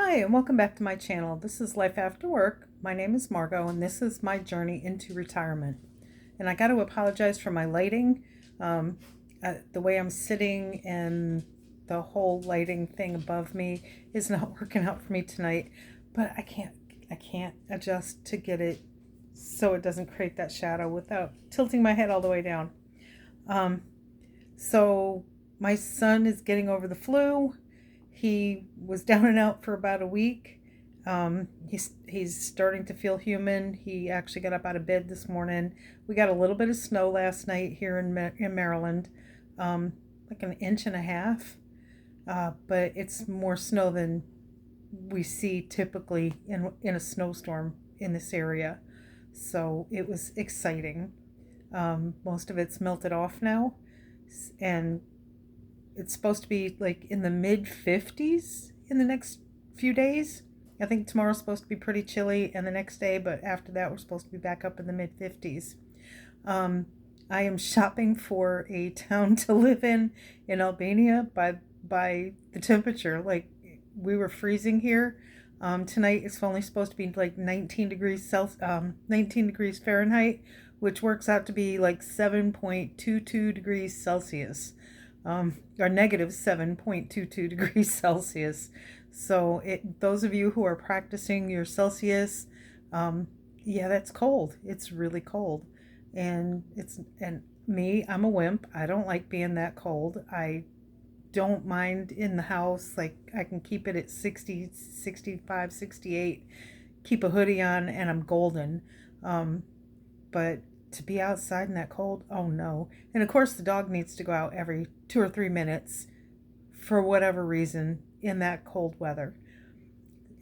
Hi, and welcome back to my channel. This is Life After Work. My name is Margot, and this is my journey into retirement. And I got to apologize for my lighting. Um, the way I'm sitting and the whole lighting thing above me is not working out for me tonight. But I can't adjust to get it so it doesn't create that shadow without tilting my head all the way down. Um, so my son is getting over the flu. He was down and out for about a week. He's starting to feel human. He actually got up out of bed this morning. We got a little bit of snow last night here in Maryland, like an inch and a half. But it's more snow than we see typically in a snowstorm in this area. So it was exciting. Most of it's melted off now, and it's supposed to be like in the mid 50s in the next few days. I think tomorrow's supposed to be pretty chilly and the next day, but after that, we're supposed to be back up in the mid 50s. Um, I am shopping for a town to live in Albania by the temperature. Like, we were freezing here. Tonight it's only supposed to be like 19 degrees Fahrenheit, which works out to be like 7.22 degrees Celsius, or negative 7.22 degrees Celsius. So those of you who are practicing your Celsius, yeah, that's cold. It's really cold. And me, I'm a wimp. I don't like being that cold. I don't mind in the house. Like, I can keep it at 60, 65, 68, keep a hoodie on, and I'm golden. But to be outside in that cold, oh no. And of course, the dog needs to go out every 2 or 3 minutes for whatever reason in that cold weather.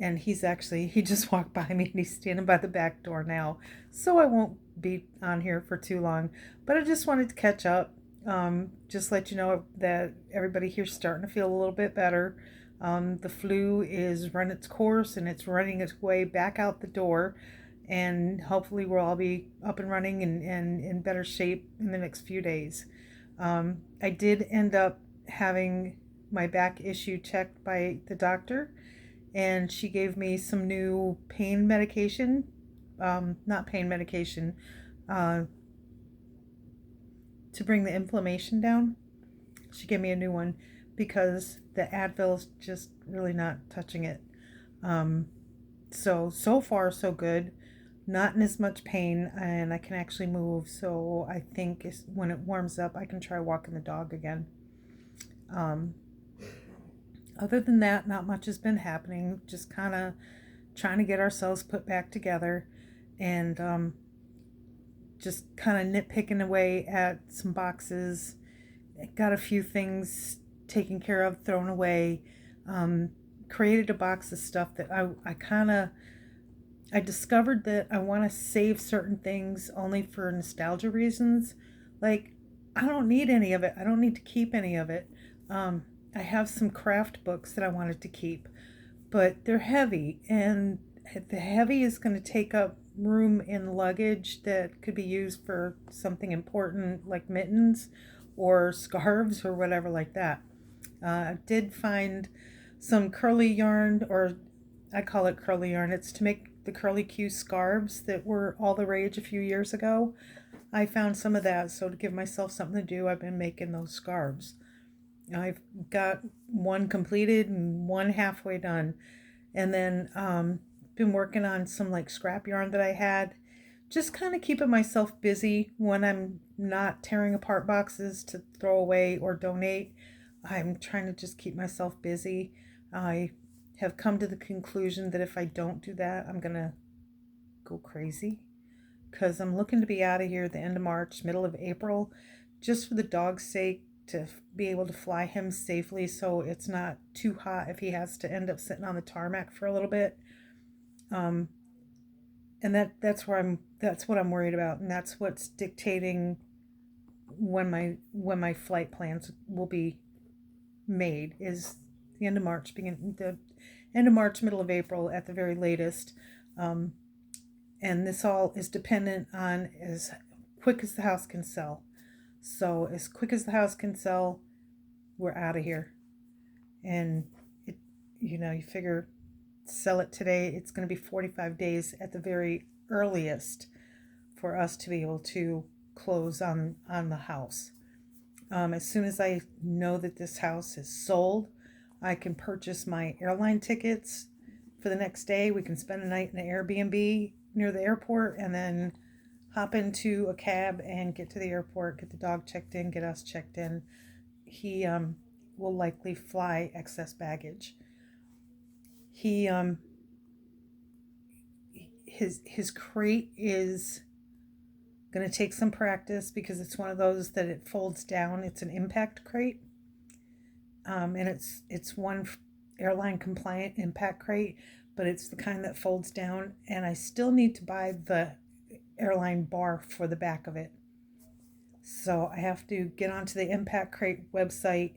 And he just walked by me and he's standing by the back door now. So I won't be on here for too long. But I just wanted to catch up. Just let you know that everybody here's starting to feel a little bit better. The flu is run its course and it's running its way back out the door. And hopefully we'll all be up and running and in better shape in the next few days. I did end up having my back issue checked by the doctor, and she gave me some new pain medication. Not pain medication, uh, to bring the inflammation down. She gave me a new one because the Advil's just really not touching it. So far, so good. Not in as much pain, and I can actually move. So I think when it warms up, I can try walking the dog again. Um, Other than that, not much has been happening. Just kind of trying to get ourselves put back together, and just kind of nitpicking away at some boxes. Got a few things taken care of, thrown away. Created a box of stuff that I discovered that I want to save certain things only for nostalgia reasons. Like, I don't need any of it. I don't need to keep any of it. I have some craft books that I wanted to keep, but they're heavy, and the heavy is going to take up room in luggage that could be used for something important like mittens or scarves or whatever like that. I did find some curly yarn, or I call it curly yarn. It's to make the curly Q scarves that were all the rage a few years ago. I found some of that, so to give myself something to do, I've been making those scarves. I've got one completed and one halfway done. And then been working on some like scrap yarn that I had. Just kind of keeping myself busy when I'm not tearing apart boxes to throw away or donate. I'm trying to just keep myself busy. I have come to the conclusion that if I don't do that, I'm going to go crazy, because I'm looking to be out of here at the end of March, middle of April, just for the dog's sake, to be able to fly him safely so it's not too hot if he has to end up sitting on the tarmac for a little bit. Um, and that's what I'm worried about, and that's what's dictating when my flight plans will be made, is the end of March, middle of April at the very latest. Um, and this all is dependent on as quick as the house can sell. So as quick as the house can sell, we're out of here. And it, you figure sell it today, it's going to be 45 days at the very earliest for us to be able to close on the house. As soon as I know that this house is sold, I can purchase my airline tickets for the next day. We can spend the night in an Airbnb near the airport and then hop into a cab and get to the airport, get the dog checked in, get us checked in. He will likely fly excess baggage. He his crate is going to take some practice because it's one of those that it folds down. It's an impact crate, and it's one airline compliant impact crate, but it's the kind that folds down. And I still need to buy the airline bar for the back of it, so I have to get onto the impact crate website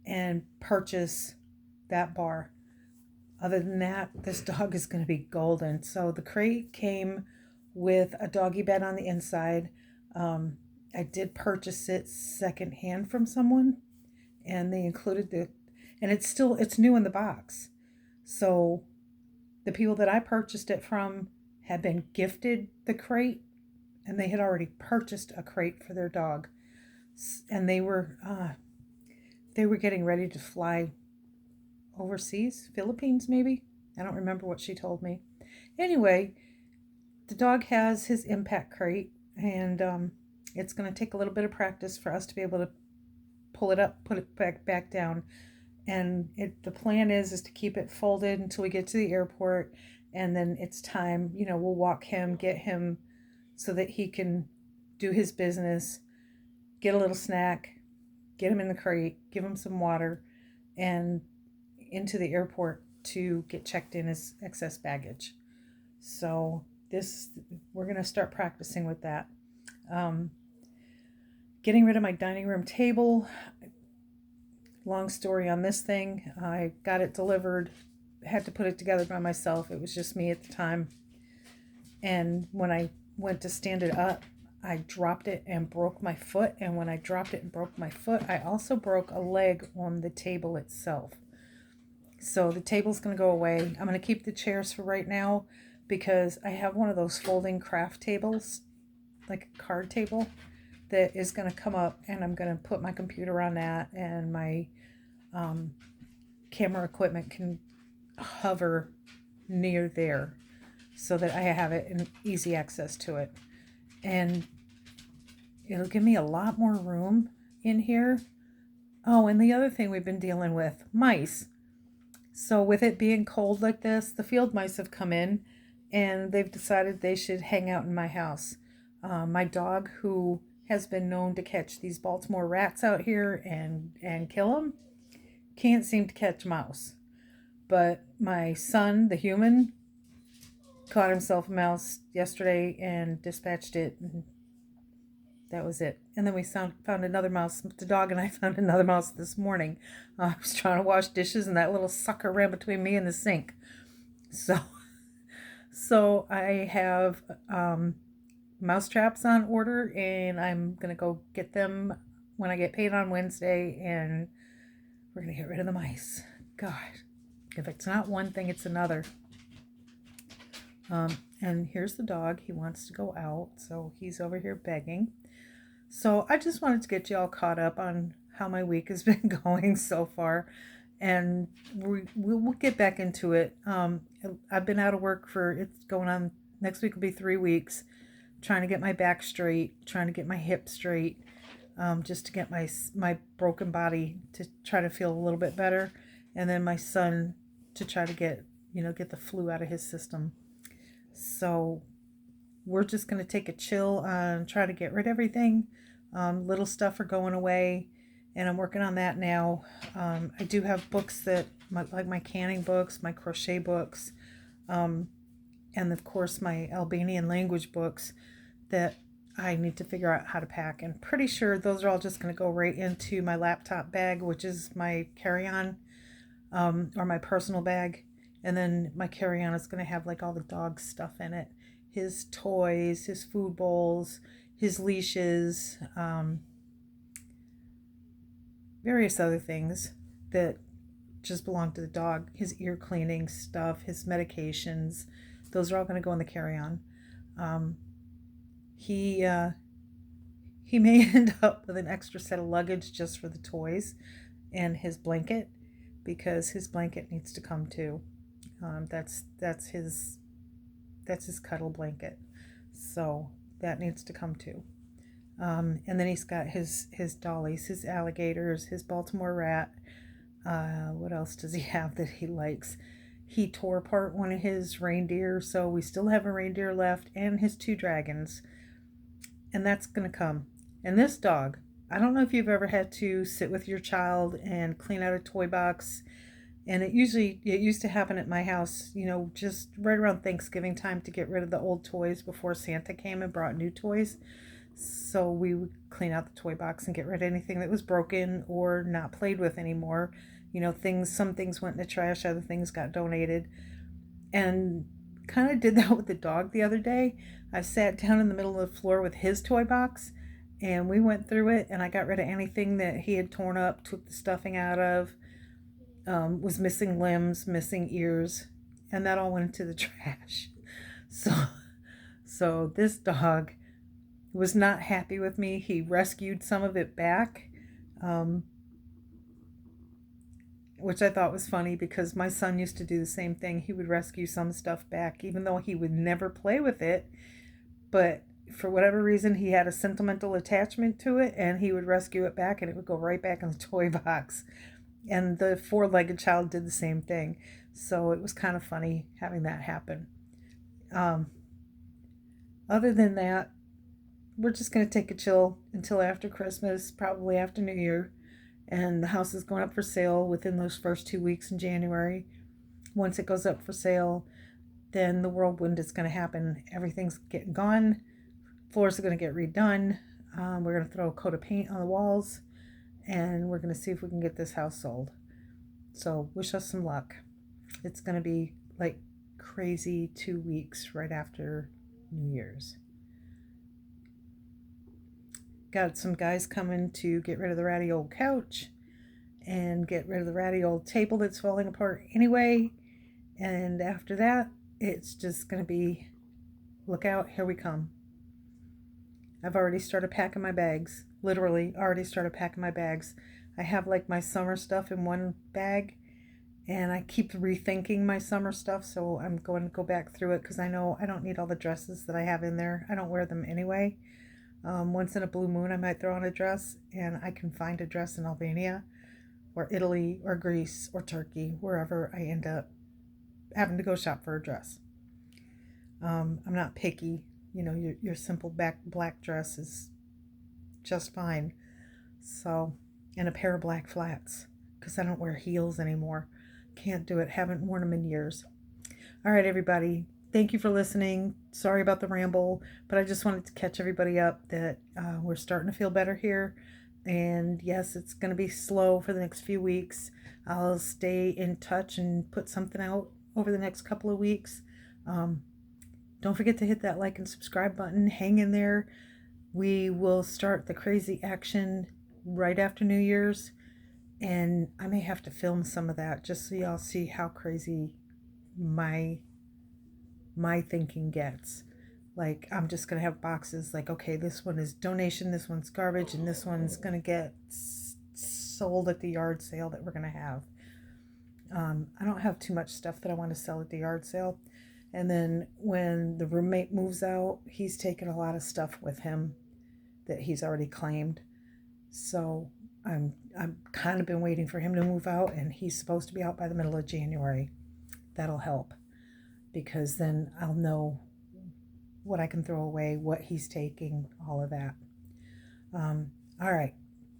and purchase that bar. Other than that, this dog is going to be golden. So the crate came with a doggy bed on the inside. I did purchase it secondhand from someone, and they included and it's new in the box. So the people that I purchased it from had been gifted the crate, and they had already purchased a crate for their dog, and they were getting ready to fly overseas, Philippines maybe. I don't remember what she told me. Anyway, the dog has his impact crate, and it's going to take a little bit of practice for us to be able to pull it up, put it back down. And the plan is to keep it folded until we get to the airport, and then it's time, we'll walk him, get him so that he can do his business, get a little snack, get him in the crate, give him some water, and into the airport to get checked in as excess baggage. So we're going to start practicing with that. Getting rid of my dining room table. Long story on this thing. I got it delivered, had to put it together by myself. It was just me at the time. And when I went to stand it up, I dropped it and broke my foot. And when I dropped it and broke my foot, I also broke a leg on the table itself. So the table's going to go away. I'm going to keep the chairs for right now because I have one of those folding craft tables, like a card table, that is going to come up, and I'm going to put my computer on that, and my camera equipment can hover near there so that I have it in easy access to it. And it'll give me a lot more room in here. Oh, and the other thing we've been dealing with, mice. So with it being cold like this, the field mice have come in, and they've decided they should hang out in my house. My dog, who has been known to catch these Baltimore rats out here and kill them, can't seem to catch mouse. But my son, the human, caught himself a mouse yesterday and dispatched it. And that was it. And then we found another mouse. The dog and I found another mouse this morning. I was trying to wash dishes, and that little sucker ran between me and the sink. So I have mouse traps on order, and I'm going to go get them when I get paid on Wednesday, and we're going to get rid of the mice. God, if it's not one thing, it's another. And here's the dog. He wants to go out, so he's over here begging. So I just wanted to get you all caught up on how my week has been going so far, and we'll get back into it. I've been out of work it's going on, next week will be 3 weeks, trying to get my back straight, trying to get my hip straight, just to get my broken body to try to feel a little bit better, and then my son to try to get the flu out of his system. So we're just going to take a chill and try to get rid of everything. Little stuff are going away, and I'm working on that now. I do have books like my canning books, my crochet books, and of course my Albanian language books that I need to figure out how to pack. And pretty sure those are all just going to go right into my laptop bag, which is my carry-on, or my personal bag. And then my carry-on is going to have like all the dog stuff in it. His toys, his food bowls, his leashes, various other things that just belong to the dog. His ear cleaning stuff, his medications, those are all going to go in the carry-on. Um, he he may end up with an extra set of luggage just for the toys and his blanket, because his blanket needs to come too. That's his cuddle blanket, so that needs to come too. And then he's got his dollies, his alligators, his Baltimore rat. What else does he have that he likes? He tore apart one of his reindeer, so we still have a reindeer left, and his 2 dragons. And that's going to come. And this dog, I don't know if you've ever had to sit with your child and clean out a toy box. And it used to happen at my house, just right around Thanksgiving time, to get rid of the old toys before Santa came and brought new toys. So we would clean out the toy box and get rid of anything that was broken or not played with anymore. Some things went in the trash, other things got donated. And kind of did that with the dog the other day. I sat down in the middle of the floor with his toy box, and we went through it, and I got rid of anything that he had torn up, took the stuffing out of, was missing limbs, missing ears, and that all went into the trash. So this dog was not happy with me. He rescued some of it back, which I thought was funny, because my son used to do the same thing. He would rescue some stuff back, even though he would never play with it. But for whatever reason, he had a sentimental attachment to it, and he would rescue it back, and it would go right back in the toy box. And the 4-legged child did the same thing. So it was kind of funny having that happen. Other than that, we're just going to take a chill until after Christmas, probably after New Year. And the house is going up for sale within those first 2 weeks in January. Once it goes up for sale, then the whirlwind is going to happen. Everything's getting gone. Floors are going to get redone. We're going to throw a coat of paint on the walls. And we're going to see if we can get this house sold. So wish us some luck. It's going to be like crazy 2 weeks right after New Year's. Got some guys coming to get rid of the ratty old couch and get rid of the ratty old table that's falling apart anyway. And after that, it's just going to be, look out, here we come. I've already started packing my bags. Literally, already started packing my bags. I have like my summer stuff in one bag, and I keep rethinking my summer stuff, so I'm going to go back through it, because I know I don't need all the dresses that I have in there. I don't wear them anyway. Once in a blue moon, I might throw on a dress, and I can find a dress in Albania or Italy or Greece or Turkey, wherever I end up having to go shop for a dress. I'm not picky. Your simple black dress is just fine. So, and a pair of black flats, because I don't wear heels anymore. Can't do it. Haven't worn them in years. All right, everybody. Thank you for listening. Sorry about the ramble, but I just wanted to catch everybody up that we're starting to feel better here. And yes, it's going to be slow for the next few weeks. I'll stay in touch and put something out over the next couple of weeks. Don't forget to hit that like and subscribe button. Hang in there. We will start the crazy action right after New Year's. And I may have to film some of that just so y'all see how crazy my thinking gets. Like, I'm just going to have boxes like, okay, this one is donation, this one's garbage, and this one's going to get sold at the yard sale that we're going to have. I don't have too much stuff that I want to sell at the yard sale. And then when the roommate moves out, he's taken a lot of stuff with him that he's already claimed. So I'm kind of been waiting for him to move out, and he's supposed to be out by the middle of January. That'll help, because then I'll know what I can throw away, what he's taking, all of that. All right,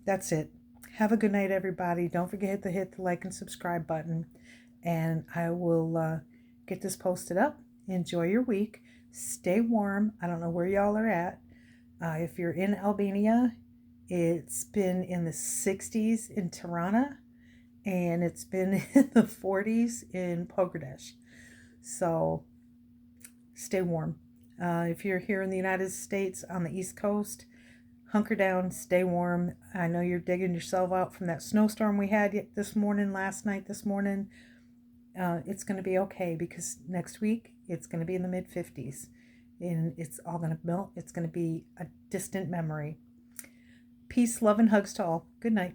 that's it. Have a good night, everybody. Don't forget to hit the like and subscribe button, and I will get this posted up. Enjoy your week. Stay warm. I don't know where y'all are at. If you're in Albania, it's been in the 60s in Tirana, and it's been in the 40s in Pogradec. So stay warm. If you're here in the United States on the East Coast, hunker down, stay warm. I know you're digging yourself out from that snowstorm we had last night, this morning. It's going to be okay because next week it's going to be in the mid 50s and it's all going to melt. It's going to be a distant memory. Peace, love, and hugs to all. Good night.